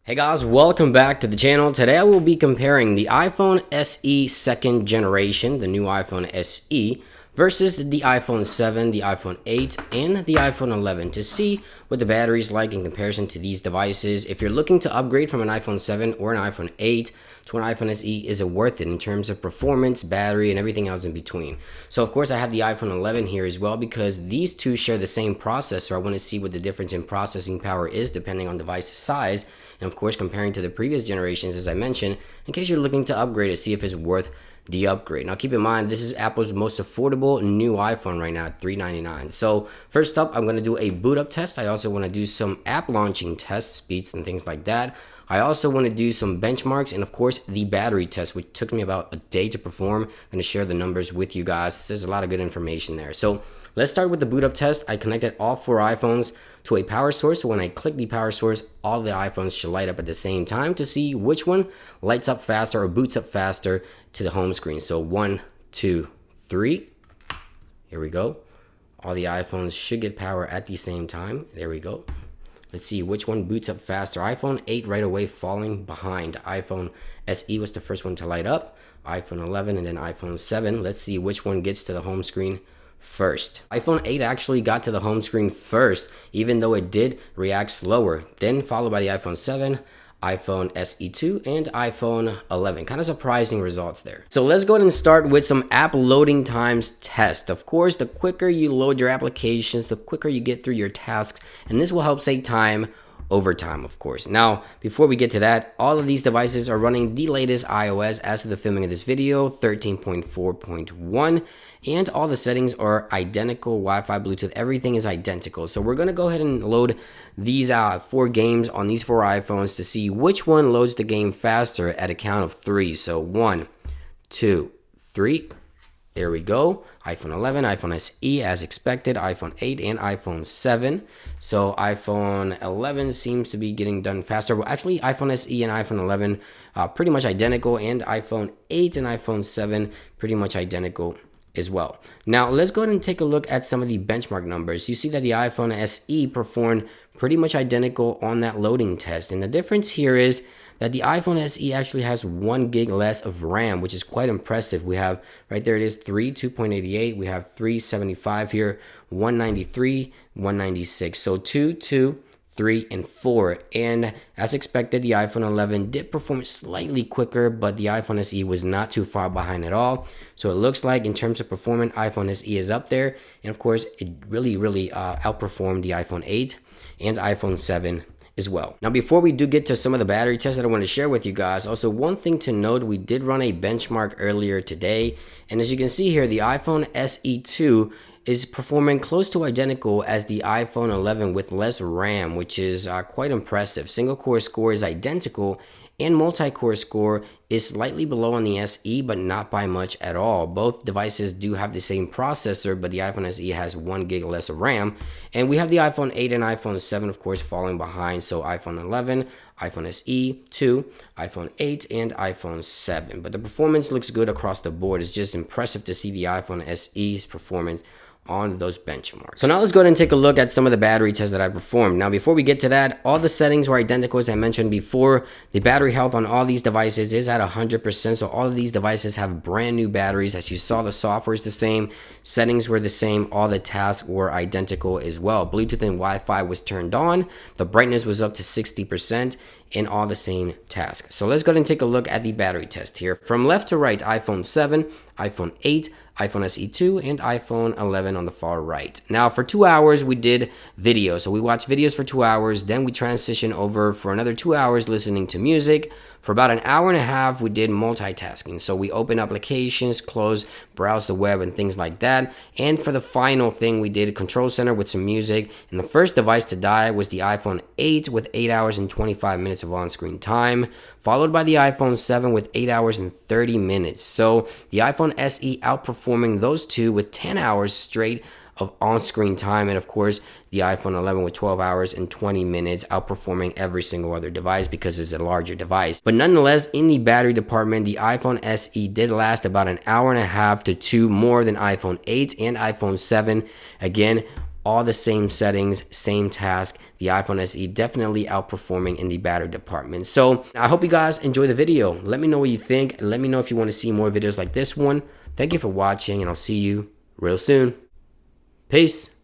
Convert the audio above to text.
Hey guys, welcome back to the channel. Today I will be comparing the iPhone SE second generation, the new iPhone SE, versus the iPhone 7, the iPhone 8, and the iPhone 11 to see what the battery is like in comparison to these devices. If you're looking to upgrade from an iPhone 7 or an iPhone 8 to an iPhone SE, is it worth it in terms of performance, battery, and everything else in between? So of course I have the iPhone 11 here as well because these two share the same processor. I want to see what the difference in processing power is depending on device size, and of course comparing to the previous generations as I mentioned, in case you're looking to upgrade to see if it's worth the upgrade. Now keep in mind, this is Apple's most affordable new iPhone right now at $399. So first up, I'm going to do a boot up test. I also want to do some app launching tests, speeds and things like that. I also want to do some benchmarks and of course the battery test, which took me about a day to perform. I'm going to share the numbers with you guys. There's a lot of good information there. So let's start with the boot up test. I connected all four iPhones to a power source. So when I click the power source, all the iPhones should light up at the same time to see which one lights up faster or boots up faster to the home screen. So 1, 2, 3. Here we go. All the iPhones should get power at the same time. There we go. Let's see which one boots up faster. iPhone 8 right away falling behind. iPhone SE was the first one to light up. iPhone 11 and then iPhone 7. Let's see which one gets to the home screen first. iPhone 8 actually got to the home screen first, even though it did react slower. Then followed by the iPhone 7, iPhone SE2, and iPhone 11. Kind of surprising results there. So let's go ahead and start with some app loading times test. Of course, the quicker you load your applications, the quicker you get through your tasks, and this will help save time over time, of course. Now, before we get to that, all of these devices are running the latest iOS as of the filming of this video, 13.4.1, and all the settings are identical. Wi-Fi, Bluetooth, everything is identical. So we're going to go ahead and load these 4 games on these 4 iPhones to see which one loads the game faster at a count of 3. So 1, 2, 3. There we go. iPhone 11, iPhone SE as expected, iPhone 8, and iPhone 7. So iPhone 11 seems to be getting done faster. Well, actually, iPhone SE and iPhone 11 pretty much identical, and iPhone 8 and iPhone 7 pretty much identical as well. Now, let's go ahead and take a look at some of the benchmark numbers. You see that the iPhone SE performed pretty much identical on that loading test. And the difference here is that the iPhone SE actually has 1 gig less of RAM, which is quite impressive. We have, right there it is, 2.88. We have 375 here, 193, 196. So 2, 2, 3, and 4. And as expected, the iPhone 11 did perform slightly quicker, but the iPhone SE was not too far behind at all. So it looks like in terms of performance, iPhone SE is up there. And of course, it really outperformed the iPhone 8 and iPhone 7 as well. Now, before we do get to some of the battery tests that I want to share with you guys, also one thing to note, we did run a benchmark earlier today. And as you can see here, the iPhone SE2 is performing close to identical as the iPhone 11 with less RAM, which is quite impressive. Single core score is identical, and multi-core score is slightly below on the SE, but not by much at all. Both devices do have the same processor, but the iPhone SE has 1 gig less of RAM. And we have the iPhone 8 and iPhone 7, of course, falling behind. So iPhone 11, iPhone SE 2, iPhone 8, and iPhone 7. But the performance looks good across the board. It's just impressive to see the iPhone SE's performance on those benchmarks. So now let's go ahead and take a look at some of the battery tests that I performed. Now, before we get to that, all the settings were identical as I mentioned before. The battery health on all these devices is at 100%. So all of these devices have brand new batteries. As you saw, the software is the same, settings were the same, all the tasks were identical as well. Bluetooth and Wi-Fi was turned on. The brightness was up to 60%. In all the same tasks. So let's go ahead and take a look at the battery test here. From left to right, iPhone 7, iPhone 8, iPhone SE2, and iPhone 11 on the far right. Now, for 2 hours, we did video. So we watched videos for 2 hours. Then we transitioned over for another 2 hours listening to music. For about an hour and a half, we did multitasking. So we opened applications, closed, browsed the web, and things like that. And for the final thing, we did a control center with some music. And the first device to die was the iPhone 8 with 8 hours and 25 minutes of on-screen time, followed by the iPhone 7 with 8 hours and 30 minutes. So the iPhone SE outperforming those two with 10 hours straight of on-screen time, and of course the iPhone 11 with 12 hours and 20 minutes outperforming every single other device because it's a larger device. But nonetheless, in the battery department, the iPhone SE did last about an hour and a half to 2 more than iPhone 8 and iPhone 7. Again, all the same settings, same task. The iPhone SE definitely outperforming in the battery department. So I hope you guys enjoy the video. Let me know what you think. Let me know if you want to see more videos like this one. Thank you for watching, and I'll see you real soon. Peace.